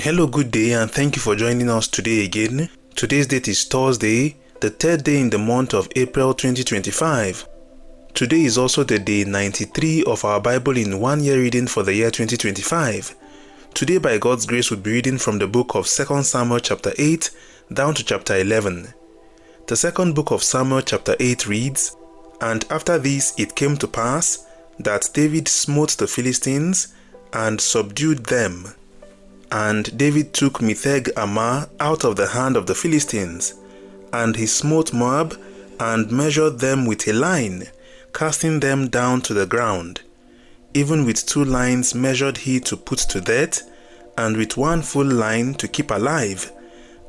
Hello, good day, and thank you for joining us today again. Today's date is Thursday, the third day in the month of April 2025. Today is also the day 93 of our Bible in 1 year reading for the year 2025. Today, by God's grace, we'll be reading from the book of 2 Samuel chapter 8 down to chapter 11. The second book of Samuel chapter 8 reads, "And after this it came to pass that David smote the Philistines and subdued them. And David took Metheg-ammah out of the hand of the Philistines, and he smote Moab, and measured them with a line, casting them down to the ground. Even with 2 lines measured he to put to death, and with 1 full line to keep alive.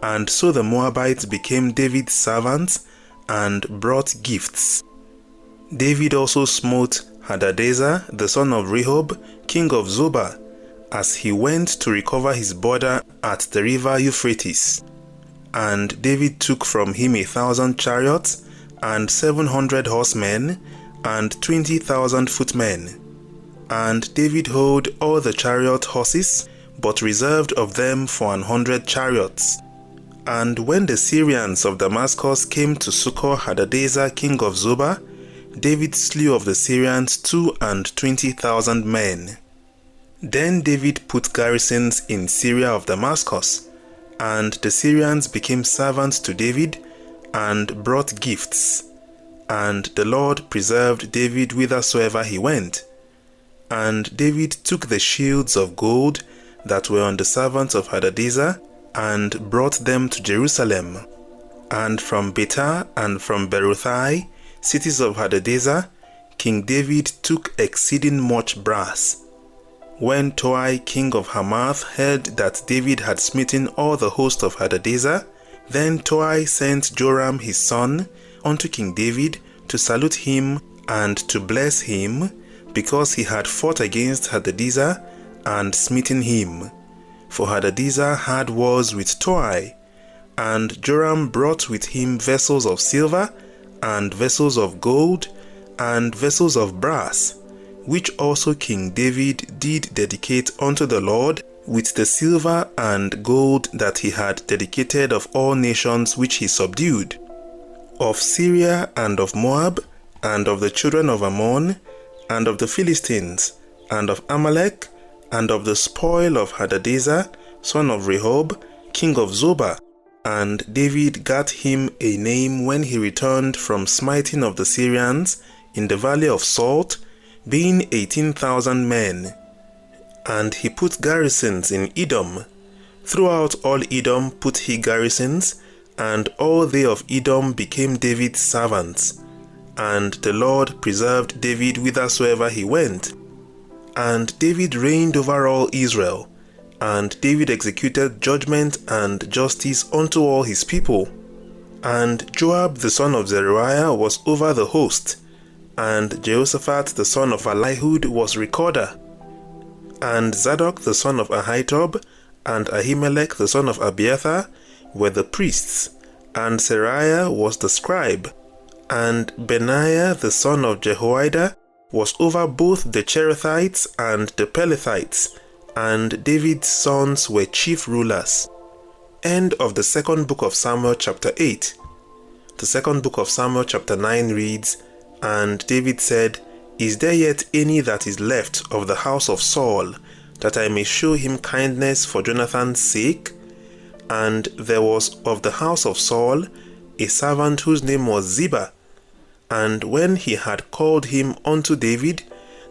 And so the Moabites became David's servants, and brought gifts. David also smote Hadadezer, the son of Rehob, king of Zobah, as he went to recover his border at the river Euphrates. And David took from him 1,000 chariots, and 700 horsemen, and 20,000 footmen. And David held all the chariot horses, but reserved of them for 100 chariots. And when the Syrians of Damascus came to succor Hadadezer king of Zobah, David slew of the Syrians 22,000 men. Then David put garrisons in Syria of Damascus, and the Syrians became servants to David, and brought gifts. And the Lord preserved David whithersoever he went. And David took the shields of gold that were on the servants of Hadadezer, and brought them to Jerusalem. And from Betah and from Berothai, cities of Hadadezer, King David took exceeding much brass. When Toi king of Hamath heard that David had smitten all the host of Hadadezer, then Toi sent Joram his son unto King David to salute him and to bless him, because he had fought against Hadadezer and smitten him. For Hadadezer had wars with Toi. And Joram brought with him vessels of silver, and vessels of gold, and vessels of brass, which also King David did dedicate unto the Lord with the silver and gold that he had dedicated of all nations which he subdued, of Syria and of Moab, and of the children of Ammon, and of the Philistines, and of Amalek, and of the spoil of Hadadezer, son of Rehob, king of Zobah. And David gat him a name when he returned from smiting of the Syrians in the valley of Salt, being 18,000 men. And he put garrisons in Edom. Throughout all Edom put he garrisons, and all they of Edom became David's servants. And the Lord preserved David whithersoever he went. And David reigned over all Israel, and David executed judgment and justice unto all his people. And Joab the son of Zeruiah was over the host, and Jehoshaphat the son of Ahilud was recorder. And Zadok the son of Ahitub, and Ahimelech the son of Abiathar were the priests, and Seraiah was the scribe. And Benaiah the son of Jehoiada was over both the Cherethites and the Pelethites, and David's sons were chief rulers. End of the second book of Samuel chapter 8. The second book of Samuel chapter 9 reads, "And David said, Is there yet any that is left of the house of Saul, that I may show him kindness for Jonathan's sake? And there was of the house of Saul a servant whose name was Ziba. And when he had called him unto David,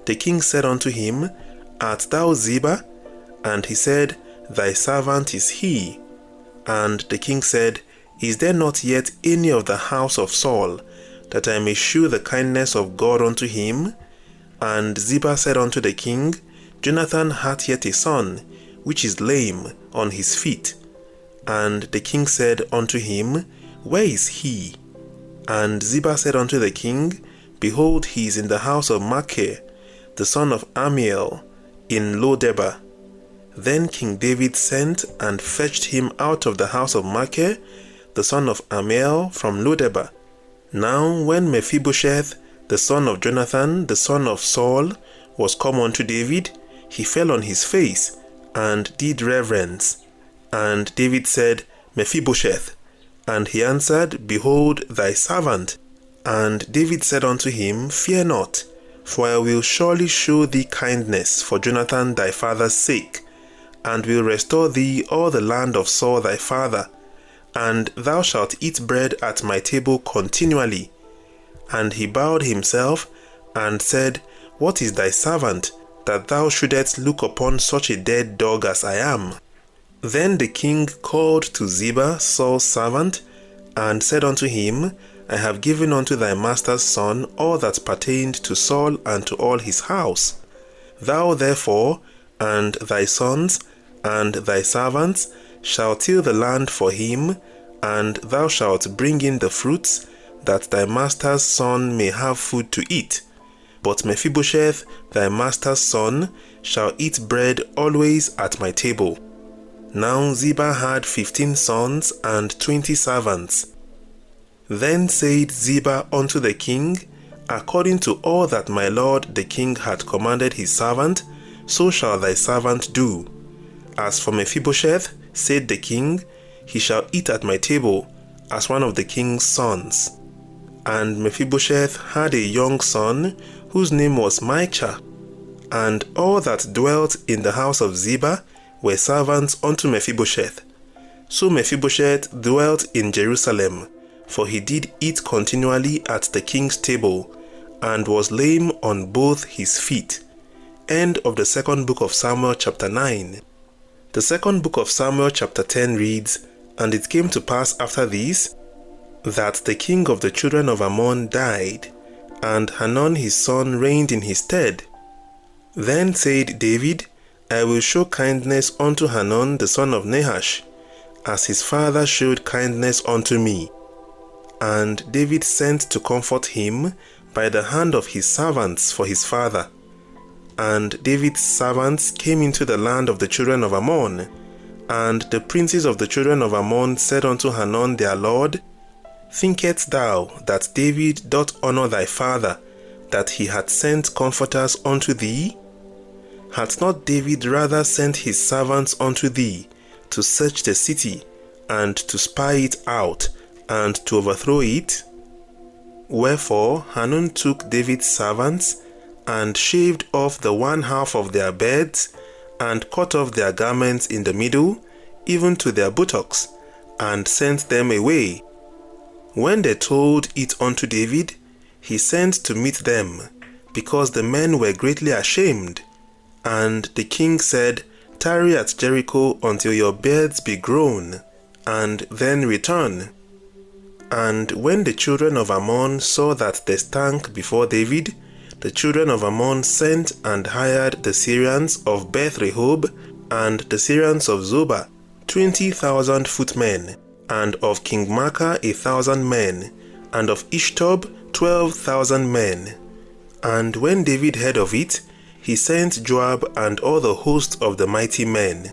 the king said unto him, Art thou Ziba? And he said, Thy servant is he. And the king said, Is there not yet any of the house of Saul, that I may shew the kindness of God unto him? And Ziba said unto the king, Jonathan hath yet a son, which is lame on his feet. And the king said unto him, Where is he? And Ziba said unto the king, Behold, he is in the house of Machir, the son of Ammiel, in Lodebar. Then King David sent and fetched him out of the house of Machir, the son of Ammiel, from Lodebar. Now when Mephibosheth, the son of Jonathan, the son of Saul, was come unto David, he fell on his face, and did reverence. And David said, Mephibosheth. And he answered, Behold thy servant. And David said unto him, Fear not, for I will surely show thee kindness for Jonathan thy father's sake, and will restore thee all the land of Saul thy father, and thou shalt eat bread at my table continually. And he bowed himself, and said, What is thy servant, that thou shouldest look upon such a dead dog as I am? Then the king called to Ziba, Saul's servant, and said unto him, I have given unto thy master's son all that pertained to Saul and to all his house. Thou therefore, and thy sons, and thy servants, shall till the land for him, and thou shalt bring in the fruits, that thy master's son may have food to eat. But Mephibosheth, thy master's son, shall eat bread always at my table. Now Ziba had 15 sons and 20 servants. Then said Ziba unto the king, According to all that my lord the king had commanded his servant, so shall thy servant do. As for Mephibosheth, said the king, he shall eat at my table, as one of the king's sons. And Mephibosheth had a young son, whose name was Micah. And all that dwelt in the house of Ziba were servants unto Mephibosheth. So Mephibosheth dwelt in Jerusalem, for he did eat continually at the king's table, and was lame on both his feet. End of the second book of Samuel chapter 9. The second book of Samuel chapter 10 reads, And it came to pass after this, that the king of the children of Ammon died, and Hanun his son reigned in his stead. Then said David, I will show kindness unto Hanun the son of Nahash, as his father showed kindness unto me. And David sent to comfort him by the hand of his servants for his father. And David's servants came into the land of the children of Ammon. And the princes of the children of Ammon said unto Hanun their lord, Thinkest thou that David doth honor thy father, that he hath sent comforters unto thee? Hath not David rather sent his servants unto thee, to search the city, and to spy it out, and to overthrow it? Wherefore Hanun took David's servants, and shaved off the one half of their beards, and cut off their garments in the middle, even to their buttocks, and sent them away. When they told it unto David, he sent to meet them, because the men were greatly ashamed. And the king said, Tarry at Jericho until your beards be grown, and then return. And when the children of Ammon saw that they stank before David, the children of Ammon sent and hired the Syrians of Beth Rehob and the Syrians of Zobah 20,000 footmen, and of King Maacah 1,000 men, and of Ishtob 12,000 men. And when David heard of it, he sent Joab and all the host of the mighty men.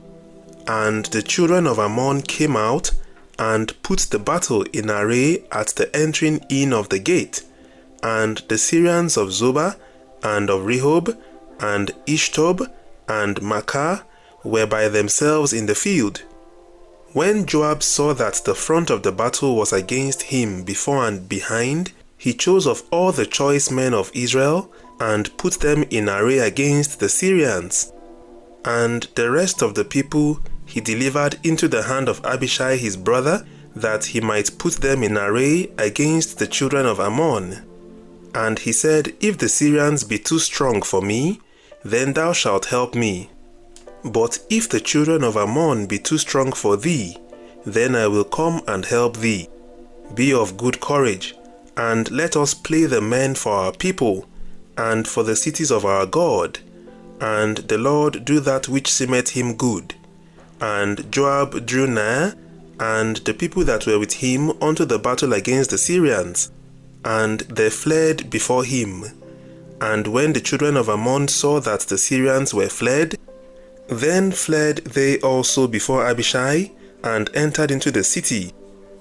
And the children of Ammon came out, and put the battle in array at the entering in of the gate. And the Syrians of Zobah, and of Rehob, and Ishtob, and Maacah were by themselves in the field. When Joab saw that the front of the battle was against him before and behind, he chose of all the choice men of Israel, and put them in array against the Syrians. And the rest of the people he delivered into the hand of Abishai his brother, that he might put them in array against the children of Ammon. And he said, If the Syrians be too strong for me, then thou shalt help me. But if the children of Ammon be too strong for thee, then I will come and help thee. Be of good courage, and let us play the men for our people, and for the cities of our God, and the Lord do that which seemeth him good. And Joab drew nigh, and the people that were with him unto the battle against the Syrians, and they fled before him. And when the children of Ammon saw that the Syrians were fled, then fled they also before Abishai, and entered into the city.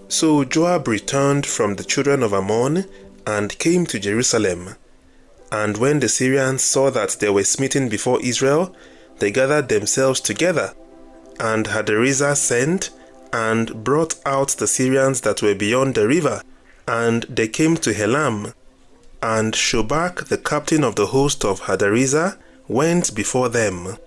So Joab returned from the children of Ammon, and came to Jerusalem. And when the Syrians saw that they were smitten before Israel, they gathered themselves together, And Hadarezer sent and brought out the Syrians that were beyond the river, and they came to Helam. And Shobach, the captain of the host of Hadarezer, went before them.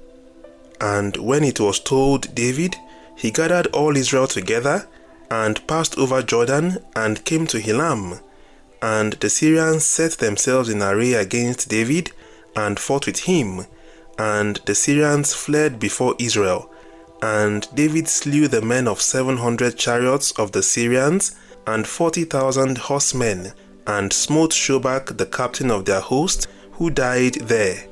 And when it was told David, he gathered all Israel together, and passed over Jordan, and came to Helam. And the Syrians set themselves in array against David, and fought with him. And the Syrians fled before Israel. And David slew the men of 700 chariots of the Syrians, and 40,000 horsemen, and smote Shobach the captain of their host, who died there.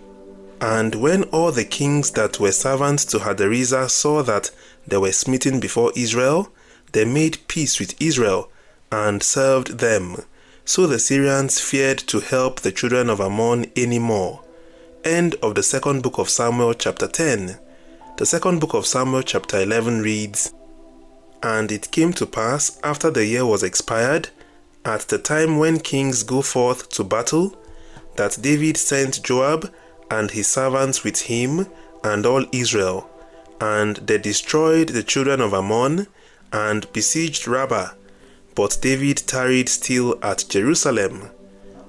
And when all the kings that were servants to Hadarezer saw that they were smitten before Israel, they made peace with Israel, and served them. So the Syrians feared to help the children of Ammon any more. End of the second book of Samuel chapter 10. The second book of Samuel chapter 11 reads, And it came to pass, after the year was expired, at the time when kings go forth to battle, that David sent Joab and his servants with him and all Israel, and they destroyed the children of Ammon, and besieged Rabbah. But David tarried still at Jerusalem.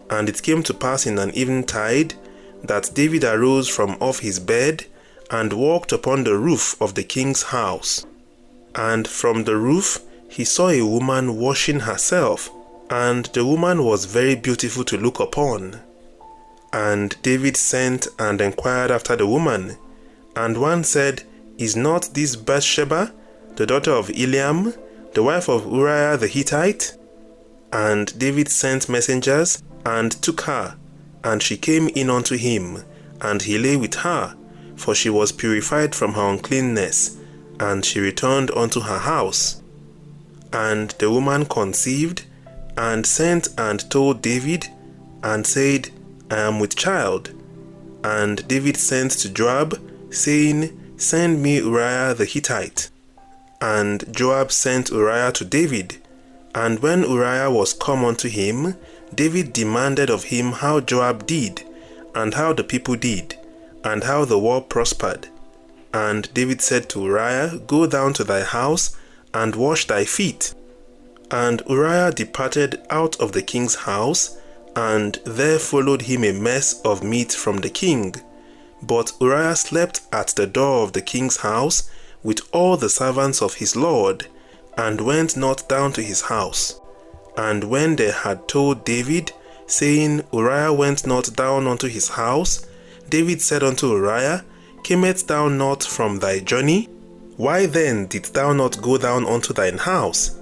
And it came to pass in an eventide, that David arose from off his bed, and walked upon the roof of the king's house. And from the roof he saw a woman washing herself, and the woman was very beautiful to look upon. And David sent and inquired after the woman. And one said, Is not this Bathsheba, the daughter of Eliam, the wife of Uriah the Hittite? And David sent messengers, and took her, and she came in unto him, and he lay with her, for she was purified from her uncleanness, and she returned unto her house. And the woman conceived, and sent and told David, and said, I am with child. And David sent to Joab, saying, Send me Uriah the Hittite. And Joab sent Uriah to David. And when Uriah was come unto him, David demanded of him how Joab did, and how the people did, and how the war prospered. And David said to Uriah, Go down to thy house, and wash thy feet. And Uriah departed out of the king's house, and there followed him a mess of meat from the king. But Uriah slept at the door of the king's house with all the servants of his lord, and went not down to his house. And when they had told David, saying, Uriah went not down unto his house, David said unto Uriah, Camest thou not from thy journey? Why then didst thou not go down unto thine house?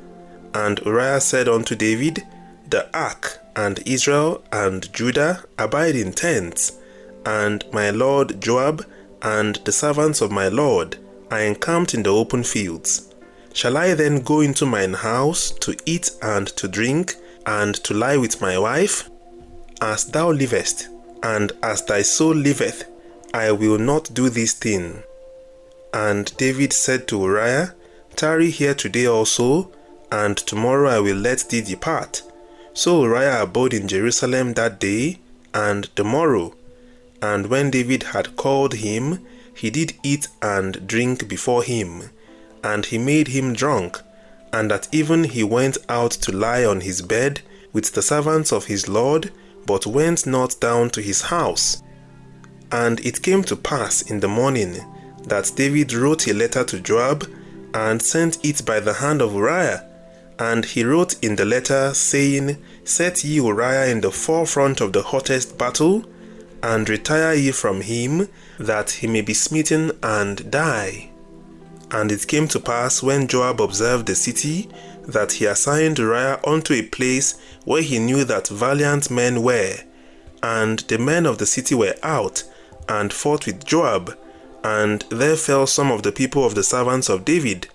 And Uriah said unto David, The ark, and Israel, and Judah abide in tents, and my lord Joab, and the servants of my lord, are encamped in the open fields. Shall I then go into mine house to eat and to drink, and to lie with my wife? As thou livest, and as thy soul liveth, I will not do this thing. And David said to Uriah, Tarry here today also, and tomorrow I will let thee depart. So Uriah abode in Jerusalem that day and the morrow. And when David had called him, he did eat and drink before him, and he made him drunk, and at even he went out to lie on his bed with the servants of his lord, but went not down to his house. And it came to pass in the morning that David wrote a letter to Joab, and sent it by the hand of Uriah. And he wrote in the letter, saying, Set ye Uriah in the forefront of the hottest battle, and retire ye from him, that he may be smitten and die. And it came to pass, when Joab observed the city, that he assigned Uriah unto a place where he knew that valiant men were. And the men of the city were out, and fought with Joab, and there fell some of the people of the servants of David,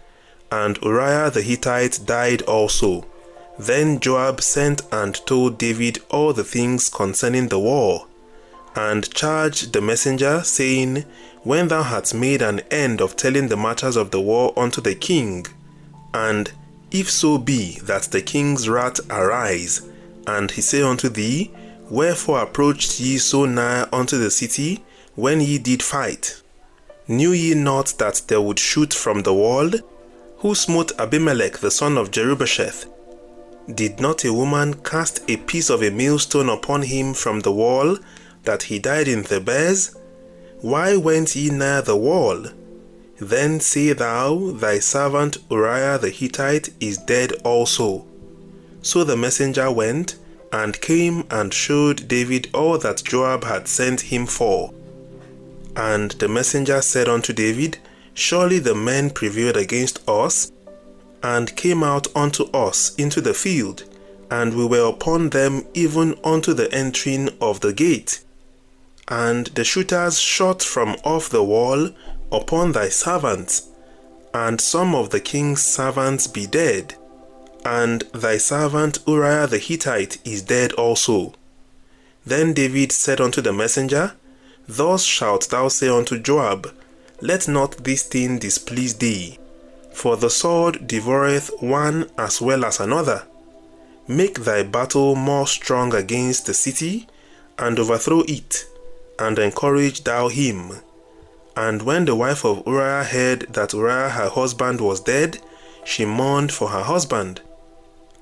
and Uriah the Hittite died also. Then Joab sent and told David all the things concerning the war, and charged the messenger, saying, When thou hast made an end of telling the matters of the war unto the king, and if so be that the king's wrath arise, and he say unto thee, Wherefore approached ye so nigh unto the city, when ye did fight? Knew ye not that there would shoot from the wall? Who smote Abimelech the son of Jerubbesheth? Did not a woman cast a piece of a millstone upon him from the wall, that he died in Thebez? Why went ye near the wall? Then say thou, thy servant Uriah the Hittite is dead also. So the messenger went, and came and showed David all that Joab had sent him for. And the messenger said unto David, Surely the men prevailed against us, and came out unto us into the field, and we were upon them even unto the entering of the gate. And the shooters shot from off the wall upon thy servants, and some of the king's servants be dead, and thy servant Uriah the Hittite is dead also. Then David said unto the messenger, Thus shalt thou say unto Joab, Let not this thing displease thee, for the sword devoureth one as well as another. Make thy battle more strong against the city, and overthrow it, and encourage thou him. And when the wife of Uriah heard that Uriah her husband was dead, she mourned for her husband.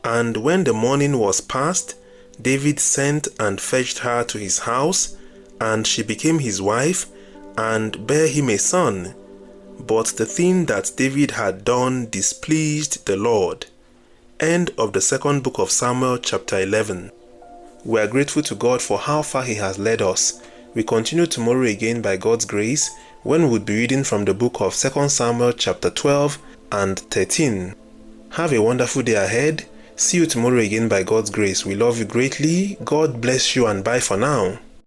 And when the mourning was past, David sent and fetched her to his house, and she became his wife, and bare him a son. But the thing that David had done displeased the Lord. End of the second book of Samuel, chapter 11. We are grateful to God for how far He has led us. We continue tomorrow again by God's grace, when we will be reading from the book of 2 Samuel, chapter 12 and 13. Have a wonderful day ahead. See you tomorrow again by God's grace. We love you greatly. God bless you, and bye for now.